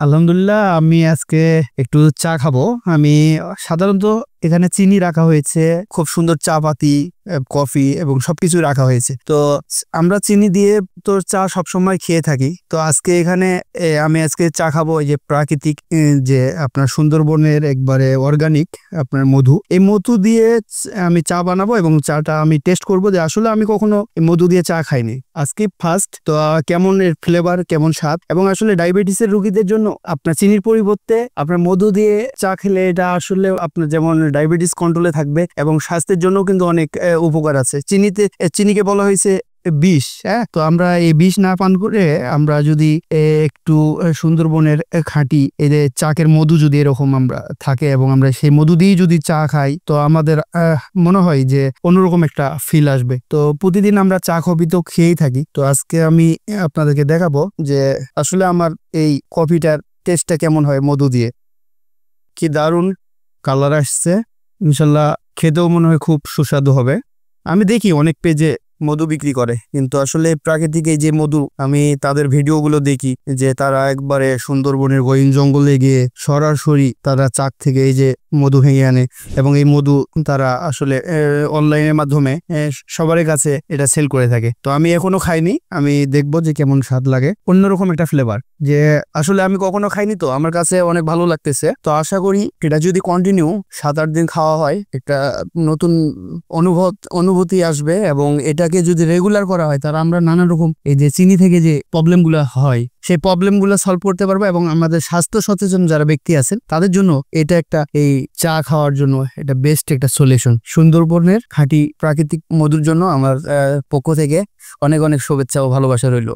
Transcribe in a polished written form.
আলহামদুলিল্লাহ, আমি আজকে একটু চা খাবো। আমি সাধারণত এখানে চিনি রাখা হয়েছে, খুব সুন্দর চা পাতি, কফি এবং সবকিছু রাখা হয়েছে। তো আমরা চিনি দিয়ে তো চা সবসময় খেয়ে থাকি। তো আজকে এখানে আমি আজকে চা খাবো এই যে প্রাকৃতিক, যে আপনার সুন্দরবনের একবারে অর্গানিক আপনার মধু, এই মধু দিয়ে আমি চা বানাবো এবং চাটা আমি টেস্ট করব যে আসলে আমি কখনো এই মধু দিয়ে চা খাইনি, আজকে ফার্স্ট। তো কেমন এর ফ্লেভার, কেমন স্বাদ, এবং আসলে ডায়াবেটিসের রোগীদের জন্য আপনার চিনির পরিবর্তে আপনার মধু দিয়ে চা খেলে এটা আসলে আপনার যেমন ডায়াবেটিস কন্ট্রোলে থাকবে এবং স্বাস্থ্যের জন্য কিন্তু অনেক উপকার আছে। চিনিকে বলা হয়েছে বিষ। হ্যাঁ, তো আমরা এই বিষ না পান করে আমরা যদি একটু সুন্দরবনের খাঁটি এই যে চাকের মধু যদি এরকম আমরা থাকে এবং আমরা সেই মধু দিয়ে যদি চা খাই, তো আমাদের মনে হয় যে অন্যরকম একটা ফিল আসবে। তো প্রতিদিন আমরা চা কফি তো খেয়েই থাকি। তো আজকে আমি আপনাদেরকে দেখাবো যে আসলে আমার এই কফিটার টেস্টটা কেমন হয় মধু দিয়ে। কি দারুণ কালার আসছে, ইনশাল্লাহ খেতেও মনে হয় খুব সুস্বাদু হবে। আমি দেখি অনেক পেজে মধু বিক্রি করে, কিন্তু আসলে প্রাকৃতিক এই যে মধু, আমি তাদের ভিডিওগুলো দেখি যে তারা একবারে সুন্দরবনের গহীন জঙ্গলে গিয়ে সরাসরি তারা চাক থেকে এই যে মধু ভেঙে আনে এবং এই মধু তারা আসলে অনলাইনের মাধ্যমে সবার কাছে এটা সেল করে থাকে। তো আমি এখনো খাইনি, আমি দেখবো যে কেমন স্বাদ লাগে, অন্যরকম একটা ফ্লেভার, যে আসলে আমি কখনো খাইনি, তো আমার কাছে অনেক ভালো লাগতেছে। তো আশা করি এটা যদি কন্টিনিউ 7-8 দিন খাওয়া হয়, একটা নতুন অনুভূতি আসবে এবং এটাকে যদি রেগুলার করা হয়, তারা আমরা নানা রকম এই যে চিনি থেকে যে প্রবলেমগুলো হয় সেই প্রবলেমগুলো সলভ করতে পারবো এবং আমাদের স্বাস্থ্য সচেতন যারা ব্যক্তি আছেন তাদের জন্য এটা একটা এই চা খাওয়ার জন্য এটা বেস্ট একটা সলিউশন। সুন্দরবনের খাঁটি প্রাকৃতিক মধুর জন্য আমার পক্ষ থেকে অনেক অনেক শুভেচ্ছা ও ভালোবাসা রইল।